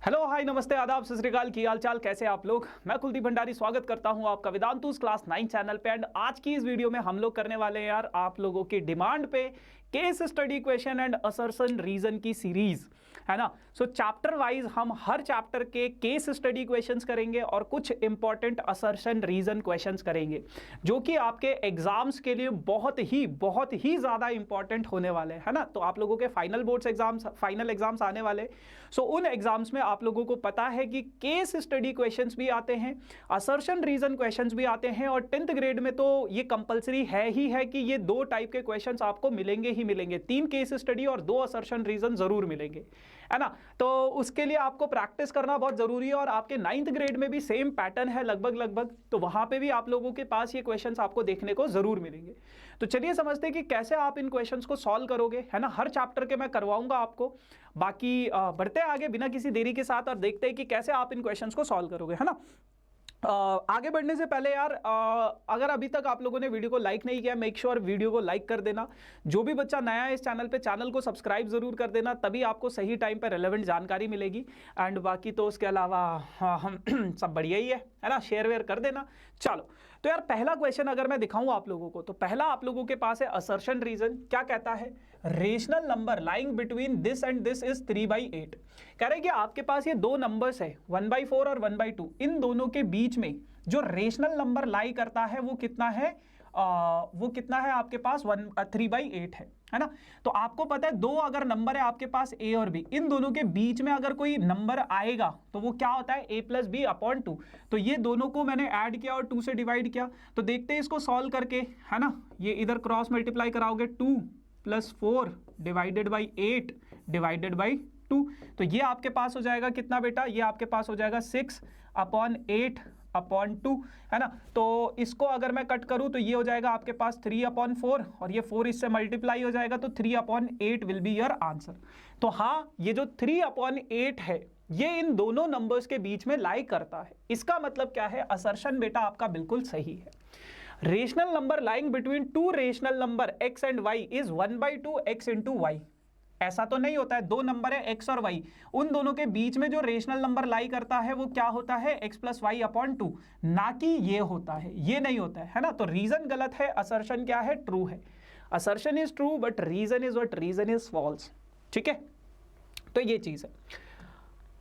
Hello hi नमस्ते आदाब सत श्री अकाल, की हाल चाल, कैसे आप लोग। मैं कुलदीप भंडारी स्वागत करता हूं आपका वेदांतुस क्लास 9 चैनल पे। एंड आज की इस वीडियो में हम लोग करने वाले हैं यार आप लोगों की डिमांड पे case study question and assertion reason की सीरीज, है ना। सो चैप्टर वाइज हम हर चैप्टर के केस स्टडी क्वेश्चंस करेंगे और कुछ इंपॉर्टेंट असर्शन रीजन क्वेश्चंस करेंगे जो कि आपके एग्जाम्स के लिए बहुत ही ज्यादा इंपॉर्टेंट होने वाले हैं, है ना। तो आप लोगों के final boards exams, final exams आने वाले, सो उन एग्जाम्स में आप लोगों को पता है कि केस स्टडी क्वेश्चंस भी आते हैं, असर्शन रीजन क्वेश्चंस भी आते हैं, और 10th ग्रेड में तो ये कंपलसरी है ही है कि ये दो टाइप के क्वेश्चंस आपको मिलेंगे ही मिलेंगे। 3 केस स्टडी और 2 असर्शन रीजन जरूर मिलेंगे, है ना। तो उसके लिए आपको प्रैक्टिस करना बहुत जरूरी है, और आपके 9th ग्रेड में भी सेम पैटर्न है लगभग, तो वहां पे भी आप लोगों के पास ये क्वेश्चंस आपको देखने को जरूर मिलेंगे। तो चलिए समझते हैं कि कैसे आप इन क्वेश्चंस को सॉल्व करोगे, है ना। हर चैप्टर के मैं करवाऊंगा आपको। बाकी बढ़ते हैं आगे बिना किसी देरी के साथ और देखते हैं कि कैसे आप इन क्वेश्चंस को सॉल्व करोगे, है ना। आगे बढ़ने से पहले यार अगर अभी तक आप लोगों ने वीडियो को लाइक नहीं किया, मेक श्योर वीडियो को लाइक कर देना। जो भी बच्चा नया है इस चैनल पे, चैनल को सब्सक्राइब जरूर कर देना, तभी आपको सही टाइम पे रेलेवेंट जानकारी मिलेगी। एंड बाकी तो उसके अलावा हम सब बढ़िया ही है ना, शेयर वेयर कर देना। चलो तो यार पहला क्वेश्चन अगर मैं दिखाऊं आप लोगों को, तो पहला आप लोगों के पास है असर्शन रीजन। क्या कहता है, rational number lying between this and this is 3/8। कह रहे कि आपके पास ये दो नंबर्स है 1/4 और 1/2, इन दोनों के बीच में जो रेशनल नंबर लाई करता है वो कितना है, आपके पास 3/8 है ना। तो आपको पता है दो अगर नंबर है आपके पास ए और बी, इन दोनों के बीच में अगर कोई नंबर आएगा तो वो क्या होता है a+b/2। तो ये दोनों को मैंने ऐड किया और 2 से डिवाइड किया। तो देखते हैं इसको सॉल्व करके, है ना। ये इधर क्रॉस मल्टीप्लाई कराओगे, 2 + 4 डिवाइडेड बाई 8 डिवाइडेड बाई 2। तो ये आपके पास हो जाएगा कितना बेटा, ये आपके पास हो जाएगा 6/8/2, है ना। तो इसको अगर मैं कट करूं तो ये हो जाएगा आपके पास 3/4, और ये 4 इससे मल्टीप्लाई हो जाएगा, तो 3/8 विल बी योर आंसर। तो हाँ, ये जो 3/8 है ये इन दोनों नंबर्स के बीच में लाई करता है। इसका मतलब क्या है, असर्शन बेटा आपका बिल्कुल सही है। Rational number lying between 2 rational number x and y is 1/2 x into y. ऐसा तो नहीं होता है, दो नंबर है x और y, उन दोनों के बीच में जो रेशनल नंबर लाई करता है वो क्या होता है, x + y/2, ना कि ये होता है, ये नहीं होता है ना। तो रीजन गलत है, असर्शन क्या है, ट्रू है। Assertion is true but reason is what, reason is false. ठीक है, तो ये चीज है,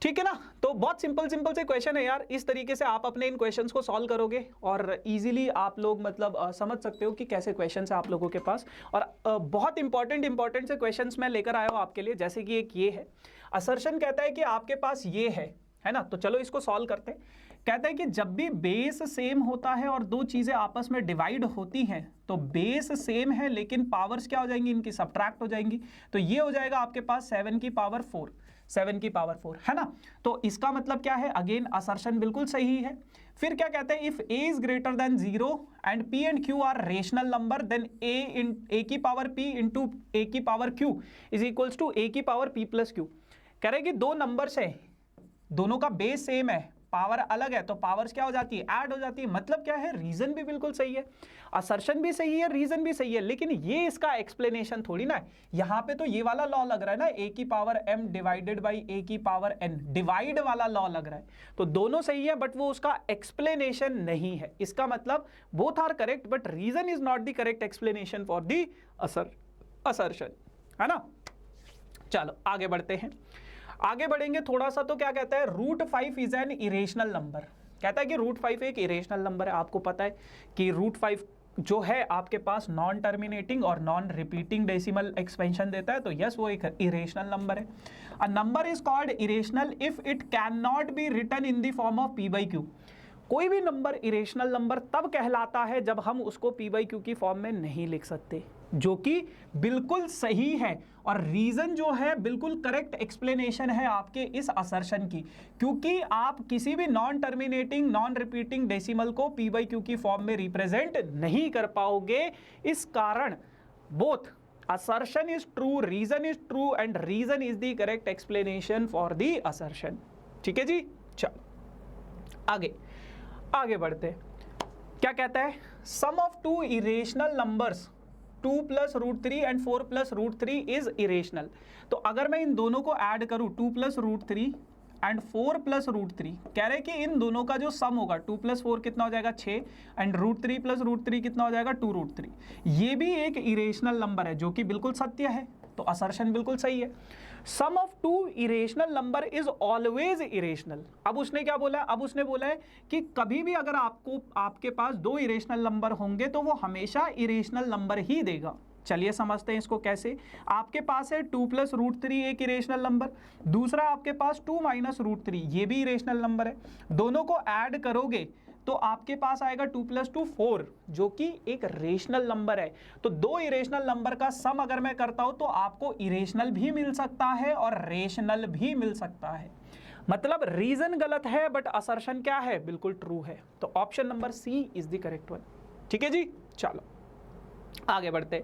ठीक है ना। तो बहुत सिंपल से क्वेश्चन है यार। इस तरीके से आप अपने इन क्वेश्चंस को सॉल्व करोगे और इजीली आप लोग मतलब समझ सकते हो कि कैसे क्वेश्चंस है आप लोगों के पास। और बहुत इंपॉर्टेंट से क्वेश्चंस मैं लेकर आया हूं आपके लिए। जैसे कि एक ये है, असर्शन कहता है कि आपके पास ये है ना। तो चलो इसको सॉल्व करते हैं। कहता है कि जब भी बेस सेम होता है और दो चीजें आपस में डिवाइड होती हैं, तो बेस सेम है लेकिन पावर्स क्या हो जाएंगी, इनकी सब्ट्रैक्ट हो जाएंगी। तो ये हो जाएगा आपके पास 7 की पावर 4, है ना। तो इसका मतलब क्या है, अगेन असर्शन बिल्कुल सही है। फिर क्या कहते हैं, if a is greater than 0 and p and q are rational number, then a की पावर p इंटू a की power q is equals to a की पावर p + q। कह रहे कि दो नंबर्स है, दोनों का बेस सेम है, पावर अलग है, तो पावर्स क्या हो जाती है, ऐड हो जाती है। मतलब क्या है, रीजन भी बिल्कुल सही है, असर्शन भी सही है, रीजन भी सही है। लेकिन ये इसका एक्सप्लेनेशन थोड़ी ना है। यहां पे तो ये वाला लॉ लग रहा है ना, a की power m divided by a की पावर n, डिवाइड वाला लॉ लग रहा है। तो दोनों सही है बट वो उसका एक्सप्लेनेशन नहीं है। इसका मतलब both are correct but reason is not the correct explanation for the assertion, है ना। चलो आगे बढ़ते हैं। आगे बढ़ेंगे थोड़ा सा, तो क्या कहता है, √5 इज एन इरेशनल नंबर। कहता है कि √5 एक इरेशनल नंबर है। आपको पता है कि √5 जो है आपके पास नॉन टर्मिनेटिंग और नॉन रिपीटिंग डेसिमल एक्सपेंशन देता है, तो यस वो एक इरेशनल नंबर है। A number is called irrational if it can not be written in the form of p/q। कोई भी नंबर इरेशनल नंबर तब कहलाता है जब हम उसको p/q की फॉर्म में नहीं लिख सकते, जो कि बिल्कुल सही है। और रीजन जो है बिल्कुल करेक्ट एक्सप्लेनेशन है आपके इस असर्शन की, क्योंकि आप किसी भी non terminating non repeating decimal को p/q की फॉर्म में रिप्रेजेंट नहीं कर पाओगे। इस कारण both assertion is true, reason is true and reason is the correct explanation for the assertion। ठीक है जी, चलो आगे बढ़ते। क्या कहता है, sum of 2 irrational numbers 2 + √3 and 4 + √3 is irrational. तो अगर मैं इन दोनों को ऐड करूं, 2 + √3 एंड 4 प्लस रूट 3, कह रहे हैं कि इन दोनों का जो सम होगा 2 प्लस 4 कितना हो जाएगा 6 एंड रूट 3 प्लस रूट 3 कितना हो जाएगा 2 रूट 3। ये भी एक इरेशनल नंबर है जो कि बिल्कुल सत्य है, तो असर्शन बिल्कुल सही है। Sum of two irrational number is always irrational. अब उसने क्या बोला है, अब उसने बोला है कि कभी भी अगर आपके पास दो इरेशनल नंबर होंगे तो वो हमेशा इरेशनल नंबर ही देगा। चलिए समझते हैं इसको कैसे। आपके पास है 2 प्लस रूट 3 एक इरेशनल नंबर, दूसरा आपके पास 2 माइनस रूट 3 ये भी इरेशनल नंबर है। दोनों को ऐड करोगे तो आपके पास आएगा 2 प्लस 2 4 जो कि एक रेशनल नंबर है। तो दो इरेशनल नंबर का सम अगर मैं करता हूं तो आपको इरेशनल भी मिल सकता है और रेशनल भी मिल सकता है। मतलब रीजन गलत है बट असर्शन क्या है, बिल्कुल ट्रू है। तो option number C is the correct one. ठीक है जी, चलो आगे बढ़ते।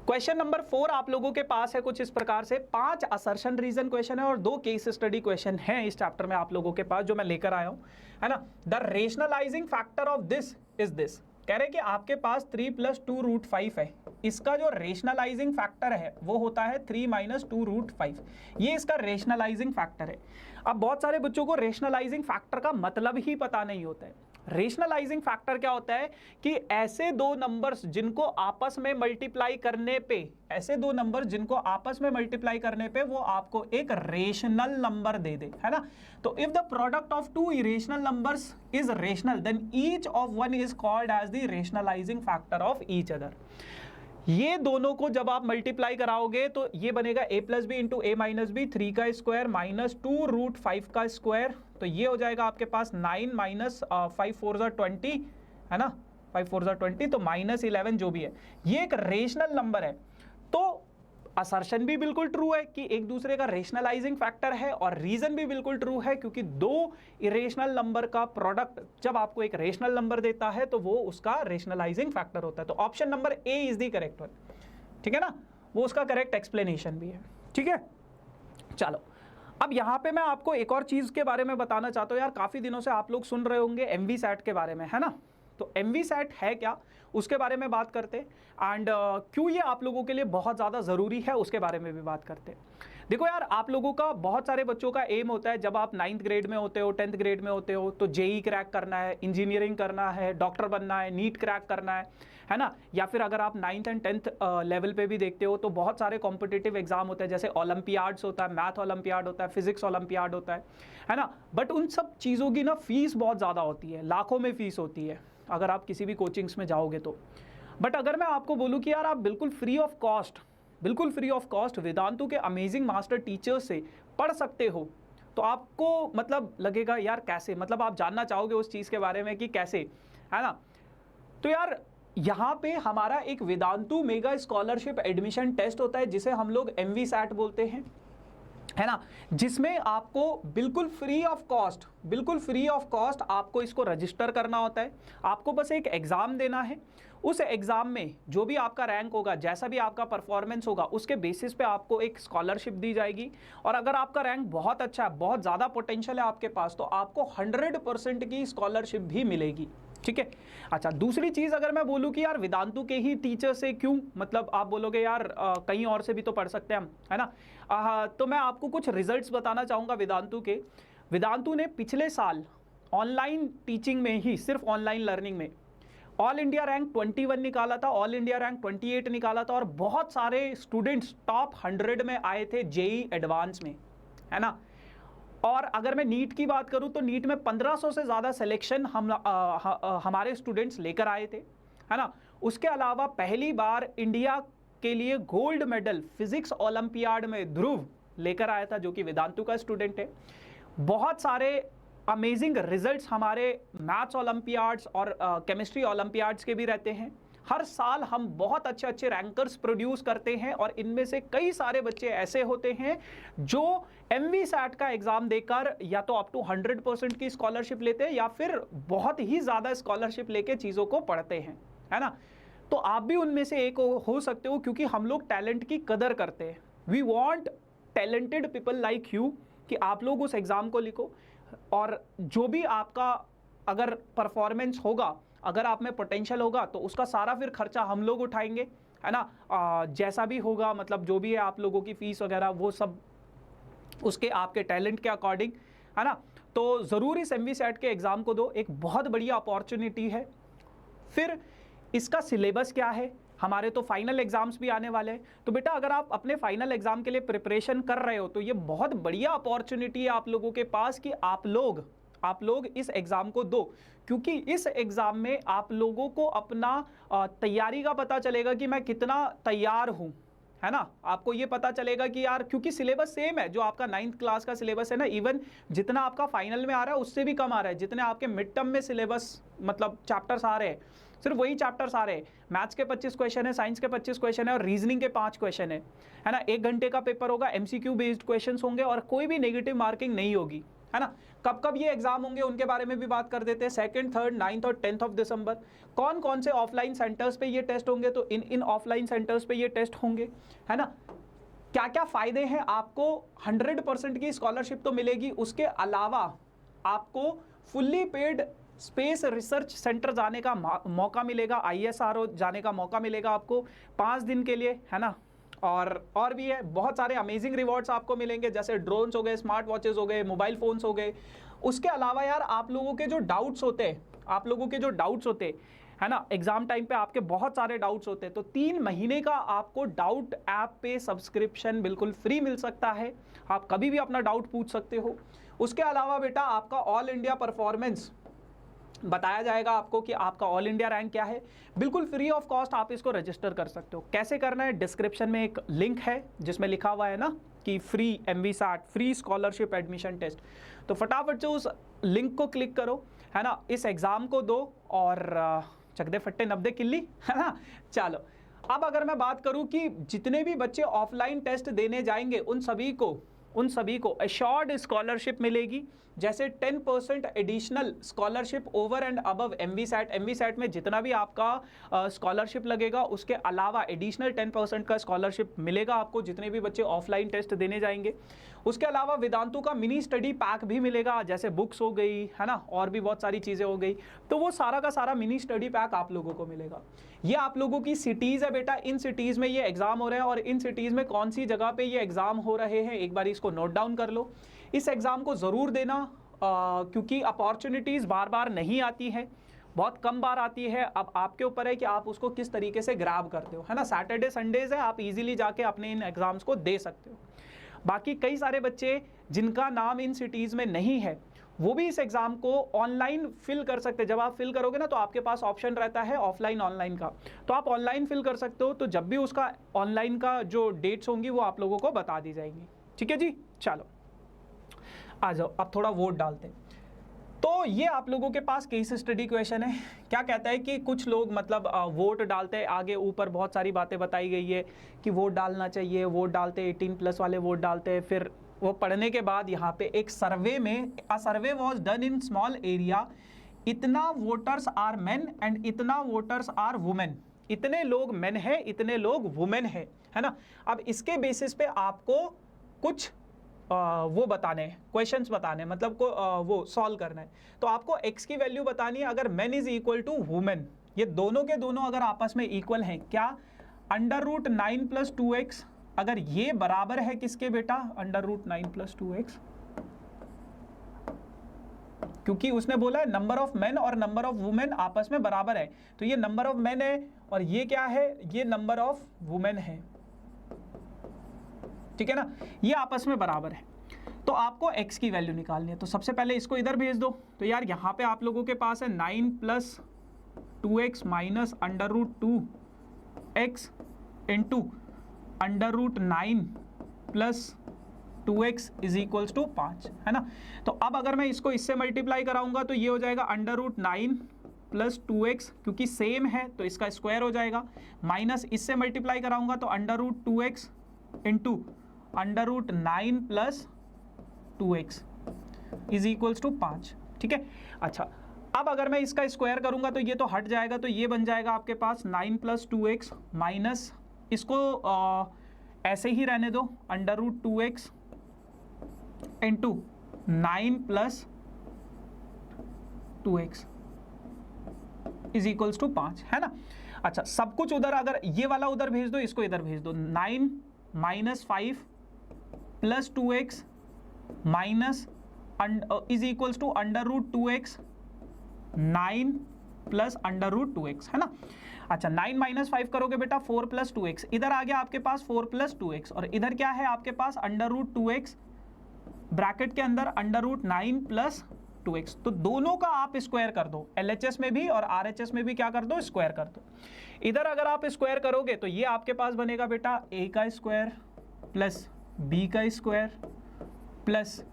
क्वेश्चन नंबर 4 आप लोगों के पास है कुछ इस प्रकार से। 5 असर्शन रीजन क्वेश्चन है और 2 केस स्टडी क्वेश्चन है इस चैप्टर में आप लोगों के पास जो मैं लेकर आया हूं, है ना। The rationalising factor of this is this. कह रहे कि आपके पास 3 प्लस 2 रूट 5 है, इसका जो रेशनलाइजिंग फैक्टर है वो होता है 3 माइनस 2 रूट 5। ये इसका रेशनलाइजिंग फैक्टर है। अब बहुत सारे बच्चों को रेशनलाइजिंग फैक्टर का मतलब ही पता नहीं होता है। रेशनलाइजिंग फैक्टर क्या होता है कि ऐसे दो नंबर्स जिनको आपस में मल्टीप्लाई करने पे, ऐसे दो नंबर जिनको आपस में मल्टीप्लाई करने पे वो आपको एक रेशनल नंबर दे दे, है ना। तो if the product of two irrational numbers is rational then each of one is called as the rationalising factor of each other. ये दोनों को जब आप मल्टीप्लाई कराओगे तो ये बनेगा a plus b into a minus b, 3 का स्क्वायर माइनस 2 रूट 5 का स्क्वायर। तो ये हो जाएगा आपके पास 9 माइनस 5 4 ज़ा 20, है ना, 5 4 ज़ा 20, तो माइनस 11 जो भी है ये एक रेशनल नंबर है। तो असर्शन भी बिल्कुल ट्रू है कि एक दूसरे का रेशनलाइजिंग फैक्टर है और रीजन भी बिल्कुल ट्रू है क्योंकि दो इरेशनल नंबर का प्रोडक्ट जब आपको एक रेशनल नंबर देता है तो वो उसका रेशनलाइजिंग फैक्टर होता है। तो option number A is the correct one. ठीक है ना, वो उसका करेक्ट एक्सप्लेनेशन भी है। ठीक है, चलो अब यहां पे मैं आपको एक और चीज के बारे में बताना चाहता हूं। यार काफी दिनों से आप लोग सुन रहे होंगे MVSAT के बारे में, है ना। तो MVSAT है क्या उसके बारे में बात करते एंड क्यों ये आप लोगों के लिए बहुत ज़्यादा ज़रूरी है उसके बारे में भी बात करते। देखो यार, आप लोगों का बहुत सारे बच्चों का एम होता है जब आप 9th ग्रेड में होते हो, 10th ग्रेड में होते हो तो जेई क्रैक करना है, इंजीनियरिंग करना है, डॉक्टर बनना है, नीट क्रैक करना है ना। या फिर अगर आप 9th एंड 10th लेवल पे भी देखते हो तो बहुत सारे कॉम्पिटिटिव एग्जाम होते हैं, जैसे ओलंपियाड्स होता है, मैथ ओलंपियाड होता है, फिजिक्स ओलंपियाड होता है ना। बट उन सब चीज़ों की ना फीस बहुत ज़्यादा होती है, लाखों में फीस होती है अगर आप किसी भी कोचिंग्स में जाओगे तो। बट अगर मैं आपको बोलूं कि यार आप बिल्कुल फ्री ऑफ कॉस्ट वेदांतु के अमेजिंग मास्टर टीचर्स से पढ़ सकते हो तो आपको मतलब लगेगा यार कैसे, मतलब आप जानना चाहोगे उस चीज़ के बारे में कि कैसे, है ना। तो यार यहाँ पे हमारा एक Vedantu mega scholarship admission test होता है जिसे हम लोग MVSAT बोलते हैं, है ना, जिसमें आपको बिल्कुल फ्री ऑफ कॉस्ट आपको इसको रजिस्टर करना होता है। आपको बस एक एग्ज़ाम देना है, उस एग्ज़ाम में जो भी आपका रैंक होगा, जैसा भी आपका परफॉर्मेंस होगा, उसके बेसिस पे आपको एक स्कॉलरशिप दी जाएगी। और अगर आपका रैंक बहुत अच्छा है, बहुत ज़्यादा पोटेंशियल है आपके पास, तो आपको 100% की स्कॉलरशिप भी मिलेगी। ठीक है, अच्छा दूसरी चीज़ अगर मैं बोलूँ कि यार वेदांतु के ही टीचर से क्यों, मतलब आप बोलोगे यार कहीं और से भी तो पढ़ सकते हैं हम, है ना। तो मैं आपको कुछ रिजल्ट्स बताना चाहूँगा वेदांतु के। वेदांतु ने पिछले साल ऑनलाइन टीचिंग में ही, सिर्फ ऑनलाइन लर्निंग में ऑल इंडिया रैंक 21 निकाला था, ऑल इंडिया रैंक 28 निकाला था और बहुत सारे स्टूडेंट्स टॉप 100 में आए थे जेई एडवांस में, है ना। और अगर मैं नीट की बात करूं तो नीट में 1500 से ज़्यादा सिलेक्शन हमारे स्टूडेंट्स लेकर आए थे, है ना। उसके अलावा पहली बार इंडिया के लिए गोल्ड मेडल फिजिक्स ओलंपियाड में ध्रुव लेकर आया था जो कि वेदांतु का स्टूडेंट है। बहुत सारे अमेजिंग रिजल्ट्स हमारे मैथ्स ओलंपियाड्स और केमिस्ट्री ओलंपियाड्स के भी रहते हैं। हर साल हम बहुत अच्छे अच्छे रैंकर्स प्रोड्यूस करते हैं और इनमें से कई सारे बच्चे ऐसे होते हैं जो MVSAT का एग्ज़ाम देकर या तो अप टू 100% की स्कॉलरशिप लेते हैं या फिर बहुत ही ज़्यादा स्कॉलरशिप लेके चीज़ों को पढ़ते हैं, है ना। तो आप भी उनमें से एक हो सकते हो क्योंकि हम लोग टैलेंट की कदर करते हैं। We want talented people like you कि आप लोग उस एग्ज़ाम को लिखो और जो भी आपका अगर परफॉर्मेंस होगा, अगर आप में पोटेंशियल होगा तो उसका सारा फिर खर्चा हम लोग उठाएंगे, है ना। जैसा भी होगा, मतलब जो भी है आप लोगों की फ़ीस वगैरह वो सब उसके आपके टैलेंट के अकॉर्डिंग है ना। तो ज़रूर इस MVSAT के एग्ज़ाम को दो, एक बहुत बढ़िया अपॉर्चुनिटी है। फिर इसका सिलेबस क्या है, हमारे तो फाइनल एग्जाम्स भी आने वाले हैं, तो बेटा अगर आप अपने फाइनल एग्जाम के लिए प्रिपरेशन कर रहे हो तो ये बहुत बढ़िया अपॉर्चुनिटी है आप लोगों के पास कि आप लोग इस एग्ज़ाम को दो, क्योंकि इस एग्ज़ाम में आप लोगों को अपना तैयारी का पता चलेगा कि मैं कितना तैयार हूँ, है ना। आपको ये पता चलेगा कि यार, क्योंकि सिलेबस सेम है, जो आपका 9th क्लास का सिलेबस है ना, इवन जितना आपका फाइनल में आ रहा है उससे भी कम आ रहा है, जितने आपके मिड टर्म में सिलेबस मतलब चैप्टर्स आ रहे हैं, सिर्फ वही चैप्टर्स आ रहे हैं। मैथ्स के 25 क्वेश्चन है, साइंस के 25 क्वेश्चन है और रीजनिंग के 5 क्वेश्चन है ना। 1 घंटे का पेपर होगा, MCQ बेस्ड क्वेश्चन होंगे और कोई भी नेगेटिव मार्किंग नहीं होगी, है ना। कब कब ये एग्जाम होंगे उनके बारे में भी बात कर देते हैं। 2nd, 3rd, 9th और 10th ऑफ दिसंबर। कौन कौन से ऑफलाइन सेंटर्स पे ये टेस्ट होंगे, तो इन ऑफलाइन सेंटर्स पे ये टेस्ट होंगे, है ना। क्या क्या फायदे हैं, आपको 100% की स्कॉलरशिप तो मिलेगी, उसके अलावा आपको fully paid space research centre जाने का मौका मिलेगा, ISRO जाने का मौका मिलेगा आपको 5 दिन के लिए, है ना। और भी है, बहुत सारे अमेजिंग रिवॉर्ड्स आपको मिलेंगे, जैसे ड्रोन्स हो गए, स्मार्ट वॉचेस हो गए, मोबाइल फोन्स हो गए। उसके अलावा यार आप लोगों के जो डाउट्स होते हैं, है ना, एग्जाम टाइम पे आपके बहुत सारे डाउट्स होते हैं, तो 3 महीने का आपको डाउट ऐप पे सब्सक्रिप्शन बिल्कुल फ्री मिल सकता है, आप कभी भी अपना डाउट पूछ सकते हो। उसके अलावा बेटा आपका ऑल इंडिया परफॉर्मेंस बताया जाएगा आपको कि आपका ऑल इंडिया रैंक क्या है, बिल्कुल फ्री ऑफ कॉस्ट आप इसको रजिस्टर कर सकते हो। कैसे करना है, डिस्क्रिप्शन में एक लिंक है जिसमें लिखा हुआ है ना कि free MVSAT free scholarship admission test, तो फटाफट से उस लिंक को क्लिक करो, है ना, इस एग्ज़ाम को दो और चकदे फट्टे 90 किल्ली, है ना। चलो अब अगर मैं बात करूं कि जितने भी बच्चे ऑफलाइन टेस्ट देने जाएंगे उन सभी को एश्योर्ड स्कॉलरशिप मिलेगी, जैसे 10% additional scholarship over and above MVSAT में जितना भी आपका स्कॉलरशिप लगेगा उसके अलावा एडिशनल 10% का स्कॉलरशिप मिलेगा आपको, जितने भी बच्चे ऑफलाइन टेस्ट देने जाएंगे। उसके अलावा वेदांतु का मिनी स्टडी पैक भी मिलेगा, जैसे बुक्स हो गई, है ना, और भी बहुत सारी चीज़ें हो गई, तो वो सारा का सारा मिनी स्टडी पैक आप लोगों को मिलेगा। ये आप लोगों की सिटीज़ है बेटा, इन सिटीज़ में ये एग्ज़ाम हो रहे हैं और इन सिटीज़ में कौन सी जगह पे ये एग्ज़ाम हो रहे हैं, एक बार इसको नोट डाउन कर लो। इस एग्ज़ाम को ज़रूर देना, क्योंकि अपॉर्चुनिटीज़ बार बार नहीं आती है, बहुत कम बार आती है। अब आपके ऊपर है कि आप उसको किस तरीके से ग्रैब करते हो, है ना। सैटरडे संडेज है, आप इजीली जाके अपने इन एग्ज़ाम्स को दे सकते हो। बाकी कई सारे बच्चे जिनका नाम इन सिटीज़ में नहीं है वो भी इस एग्ज़ाम को ऑनलाइन फिल कर सकते हैं। जब आप फिल करोगे ना तो आपके पास ऑप्शन रहता है ऑफलाइन ऑनलाइन का, तो आप ऑनलाइन फिल कर सकते हो, तो जब भी उसका ऑनलाइन का जो डेट्स होंगी वो आप लोगों को बता दी जाएंगी। ठीक है जी, चलो आ जाओ अब थोड़ा वोट डालते हैं। तो ये आप लोगों के पास केस स्टडी क्वेश्चन है। क्या कहता है कि कुछ लोग मतलब वोट डालते हैं, आगे ऊपर बहुत सारी बातें बताई गई है कि वोट डालना चाहिए, वोट डालते 18+ वाले वोट डालते हैं। फिर वो पढ़ने के बाद यहाँ पे एक सर्वे में, a survey was done in small area, इतना वोटर्स आर मेन एंड इतना वोटर्स आर वुमेन, इतने लोग मेन है, इतने लोग वुमेन है ना। अब इसके बेसिस पे आपको कुछ वो बताने हैं, क्वेश्चंस बताने, मतलब को वो सॉल्व करना है। तो आपको x की वैल्यू बतानी है, अगर men is equal to women, ये दोनों के दोनों अगर आपस में इक्वल हैं, क्या √9 + 2x, अगर ये बराबर है किसके बेटा, √9 + 2x, क्योंकि उसने बोला है नंबर ऑफ मेन और नंबर ऑफ वुमेन आपस में बराबर है, तो ये नंबर ऑफ मेन है और ये क्या है, ये नंबर ऑफ वुमेन है, ठीक है ना, ये आपस में बराबर है। तो आपको x की वैल्यू निकालनी है, तो सबसे पहले इसको इधर भेज दो। तो यार यहाँ पे आप लोगों के पास है 9 + 2x minus √2x into √9 + 2x is equals to 5, है ना। तो अब अगर मैं इसको इससे मल्टीप्लाई कराऊंगा तो ये हो जाएगा √9 + 2x, क्योंकि सेम है तो इसका स्क्वायर हो जाएगा, माइनस इससे मल्टीप्लाई कराऊंगा तो √2x into √9 + 2x is equals to 5, ठीक है। अच्छा, अब अगर मैं इसका स्क्वायर करूंगा तो ये तो हट जाएगा, तो ये बन जाएगा आपके पास 9 + 2x माइनस इसको ऐसे ही रहने दो, √2x into 9 + 2x is equals to 5, है ना। अच्छा, सब कुछ उधर, अगर ये वाला उधर भेज दो, इसको इधर भेज दो, 9 - 5 + 2x minus is equals to √2x 9 plus √2x, है ना। अच्छा 9 माइनस 5 करोगे बेटा 4 प्लस 2x, इधर आ गया आपके पास 4 प्लस 2x, और इधर क्या है आपके पास √2x ब्रैकेट के अंदर √9 प्लस 2x। तो दोनों का आप स्क्वायर कर दो, LHS में भी और RHS में भी क्या कर दो, स्क्वायर कर दो। इधर अगर आप स्क्वायर करोगे तो ये आपके पास बनेगा बेटा a का स्क्वायर प्लस b का square plus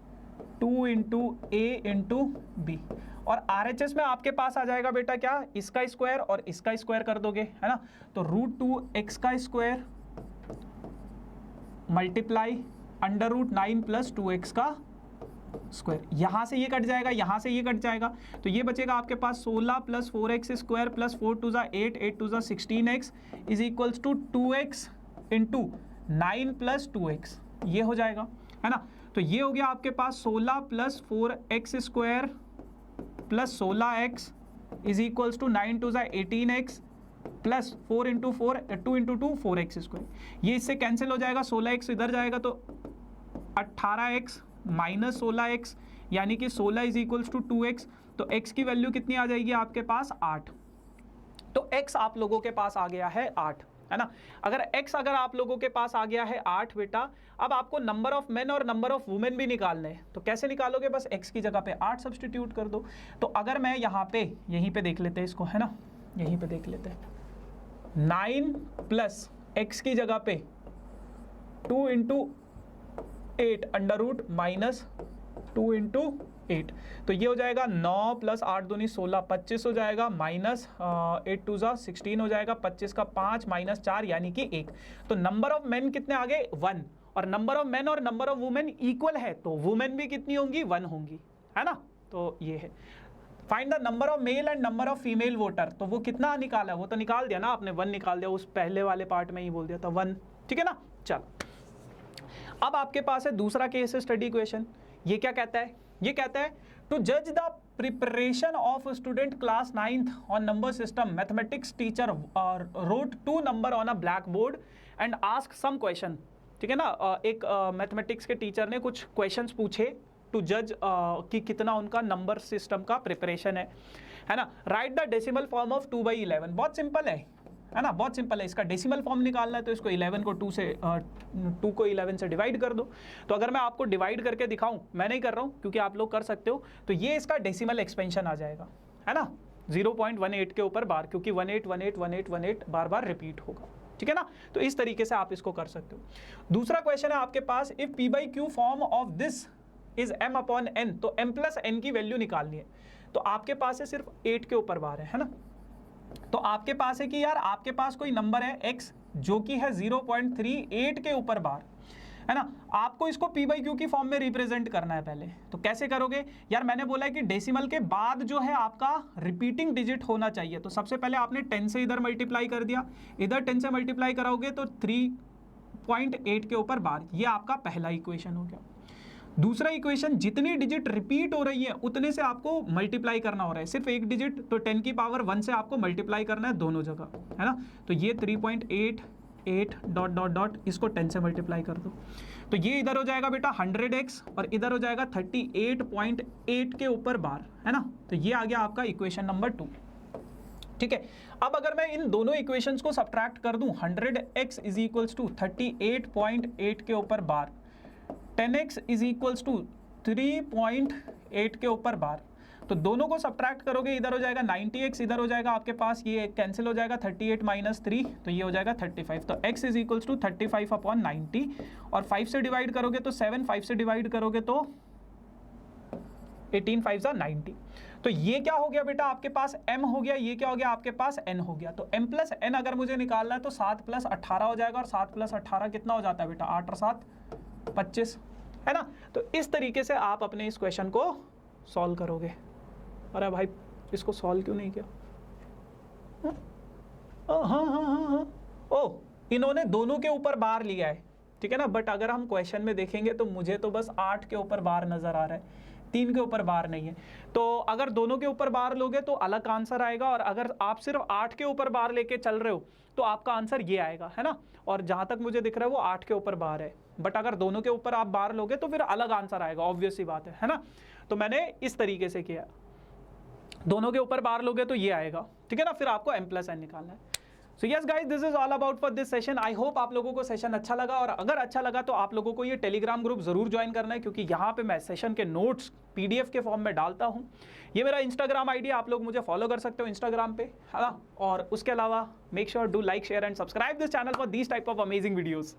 2 into a into b, और RHS में आपके पास आ जाएगा बेटा क्या, इसका स्क्वायर और इसका स्क्वायर कर दोगे, है ना। तो √2x का स्क्वायर मल्टीप्लाई √9 प्लस 2x का स्क्वायर, यहां से ये कट जाएगा, यहां से ये कट जाएगा, तो ये बचेगा आपके पास 16 plus 4x square plus 4 2 8, 8 2 16x is equals to 2x into 9 plus 2x, ये हो जाएगा, है ना। तो ये हो गया आपके पास 16 plus 4x square plus 16x is equals to 9 2 18x plus 4 into 4 2 into 2 4x square, ये इससे कैंसिल हो जाएगा, 16x इधर जाएगा तो 18x माइनस 16x, यानी कि 16 इज इक्वल्स टू 2x, तो x की वैल्यू कितनी आ जाएगी आपके पास 8। तो x आप लोगों के पास आ गया है 8, है ना। अगर x अगर आप लोगों के पास आ गया है 8 बेटा, अब आपको नंबर ऑफ मेन और नंबर ऑफ वुमेन भी निकालने हैं, तो कैसे निकालोगे, बस x की जगह पे 8 सब्सटीट्यूट कर दो। तो अगर मैं यहाँ पे यहीं पे देख लेते हैं इसको, है ना, यहीं पे देख लेते हैं, 9 प्लस x की जगह पे 2 into 8 under root minus 2 into 8, तो ये हो जाएगा 9 प्लस 8 दूनी 16 25 हो जाएगा, माइनस 8 2 16 हो जाएगा, 25 का 5 माइनस 4 यानी कि 1। तो नंबर ऑफ मेन कितने आ गए 1, और नंबर ऑफ मेन और नंबर ऑफ वुमेन इक्वल है, तो वुमेन भी कितनी होंगी 1 होंगी, है ना। तो ये है find the number of male and number of female voter, तो वो कितना निकाला, वो तो निकाल दिया ना आपने, 1 निकाल दिया, उस पहले वाले पार्ट में ही बोल दिया था 1, ठीक है ना। चलो अब आपके पास है दूसरा केस स्टडी क्वेश्चन, ये क्या कहता है, ये कहता है टू जज the preparation of student class 9th on number system mathematics teacher wrote 2 number on a blackboard and ask some question, ठीक है ना। एक मैथमेटिक्स के टीचर ने कुछ क्वेश्चंस पूछे टू जज कि कितना उनका नंबर सिस्टम का प्रिपरेशन है ना। Right the decimal form of 2/11, बहुत सिंपल है ना, बहुत सिंपल है। इसका डेसिमल फॉर्म निकालना है तो इसको 11 को 2 को 11 से डिवाइड कर दो। तो अगर मैं आपको डिवाइड करके दिखाऊं, मैं नहीं कर रहा हूं क्योंकि आप लोग कर सकते हो, तो ये इसका डेसिमल एक्सपेंशन आ जाएगा, है ना, 0.18 के ऊपर बार, क्योंकि 18 18 18 18 बार बार रिपीट होगा, ठीक है ना। तो इस तरीके से आप इसको कर सकते हो। दूसरा क्वेश्चन है आपके पास, if p/q form of this is m/n, तो m प्लस n की वैल्यू निकालनी है। तो आपके पास है सिर्फ 8 के ऊपर बार है ना। तो आपके पास है कि यार आपके पास कोई नंबर है x जो कि है 0.38 के ऊपर बार, है ना। आपको इसको p/q की फॉर्म में रिप्रेजेंट करना है पहले। तो कैसे करोगे यार, मैंने बोला है कि डेसिमल के बाद जो है आपका रिपीटिंग डिजिट होना चाहिए। तो सबसे पहले आपने 10 से इधर मल्टीप्लाई कर दिया, इधर 10 से मल्टीप्लाई कराओगे तो 3.8 के ऊपर बार, ये आपका पहला इक्वेशन हो गया। दूसरा इक्वेशन, जितनी डिजिट रिपीट हो रही है उतने से आपको मल्टीप्लाई करना हो रहा है, सिर्फ एक डिजिट, तो 10 की पावर 1 से आपको मल्टीप्लाई करना है दोनों जगह, है ना। तो ये 3.88 डॉट डॉट डॉट, इसको 10 से मल्टीप्लाई कर दो, तो ये इधर हो जाएगा बेटा 100x और इधर हो जाएगा 38.8 के ऊपर बार, है ना। तो ये आ गया आपका इक्वेशन नंबर 2, ठीक है। अब अगर मैं इन दोनों इक्वेशंस को सब्ट्रैक्ट कर दूं, 100x इज इक्वल्स टू 38.8 के ऊपर बार, 10x इज इक्वल्स टू 3.8 के ऊपर बार, तो दोनों को सब्ट्रैक्ट करोगे, इधर हो जाएगा 90x, इधर हो जाएगा आपके पास ये कैंसिल हो जाएगा 38 माइनस 3, तो ये हो जाएगा 35। तो x इज इक्वल्स टू 35/90, और 5 से डिवाइड करोगे तो 7, 5 से डिवाइड करोगे तो 18 5 90। तो ये क्या हो गया बेटा आपके पास m हो गया, ये क्या हो गया आपके पास n हो गया। तो m प्लस n अगर मुझे निकालना है तो 7 प्लस 18 हो जाएगा, और 7 प्लस 18 कितना हो जाता है बेटा, 8 और 7 25, है ना। तो इस तरीके से आप अपने इस क्वेश्चन को सॉल्व करोगे। अरे भाई इसको सॉल्व क्यों नहीं किया, हाँ, ओ इन्होंने दोनों के ऊपर बार लिया है, ठीक है ना। बट अगर हम क्वेश्चन में देखेंगे तो मुझे तो बस 8 के ऊपर बार नजर आ रहा है, 3 के ऊपर बार नहीं है। तो अगर दोनों के ऊपर बार लोगे तो अलग आंसर आएगा, और अगर आप सिर्फ 8 के ऊपर बार लेके चल रहे हो तो आपका आंसर ये आएगा, है ना। और जहां तक मुझे दिख रहा है वो 8 के ऊपर बार है, बट अगर दोनों के ऊपर आप बार लोगे तो फिर अलग आंसर आएगा, ऑब्वियस सी बात है ना। तो मैंने इस तरीके से किया, दोनों के ऊपर बार लोगे तो ये आएगा, ठीक है ना, फिर आपको m+n निकालना है। So yes guys, this is all about for this session. I hope आप लोगों को सेशन अच्छा लगा, और अगर अच्छा लगा तो आप लोगों को ये टेलीग्राम ग्रुप जरूर ज्वाइन करना है, क्योंकि यहाँ पे मैं सेशन के नोट्स PDF के फॉर्म में डालता हूँ। ये मेरा इंस्टाग्राम ID है, आप लोग मुझे फॉलो कर सकते हो इंस्टाग्राम पे, है ना। और उसके अलावा make sure do like, share and subscribe this channel for these type of amazing videos.